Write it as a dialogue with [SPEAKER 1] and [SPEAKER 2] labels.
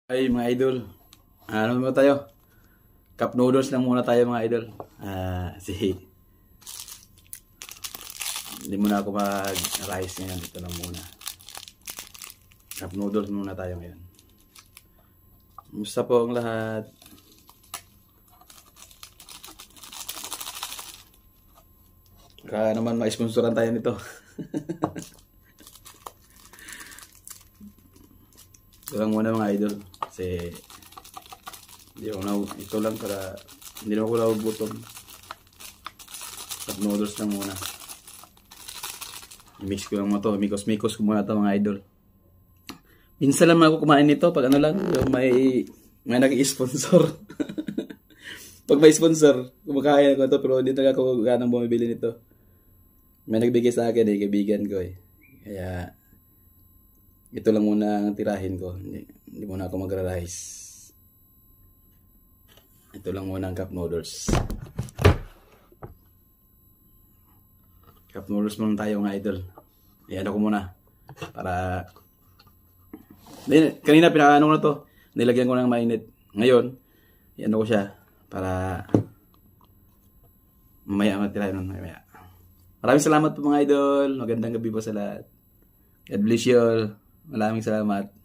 [SPEAKER 1] Ay mga idol, ano muna tayo? Cup noodles lang muna tayo mga idol. Hindi muna ako mag-rice ngayon. Ito lang muna. Cup noodles muna tayo ngayon. Musta po ang lahat? Baka naman ma-sponsoran tayo nito. Ito lang muna mga idol. Kasi ito lang para hindi naman ako nagugutom. Cup noodles lang muna. I-mix ko lang mo to. Mikos-mikos ko muna to mga idol. Minsan lang ako kumain nito pag ano lang, yung may nag-i-sponsor. Pag may sponsor, kumakain ako ito pero hindi talaga ako ganang bumibili nito. May nagbigay sa akin kaibigan ko eh. Kaya ito lang muna ang tirahin ko. Hindi muna ako magra-rice. Ito lang muna ang cup noodles. Cup noodles muna tayo mga idol. Ayan ako muna. Para kanina pinakaano ko na to. Nilagyan ko ng mainit. Ngayon, ayan ko siya. Para mamaya matirahin nun. Mamaya. Maraming salamat po mga idol. Magandang gabi po sa lahat. God bless you all. Maraming salamat.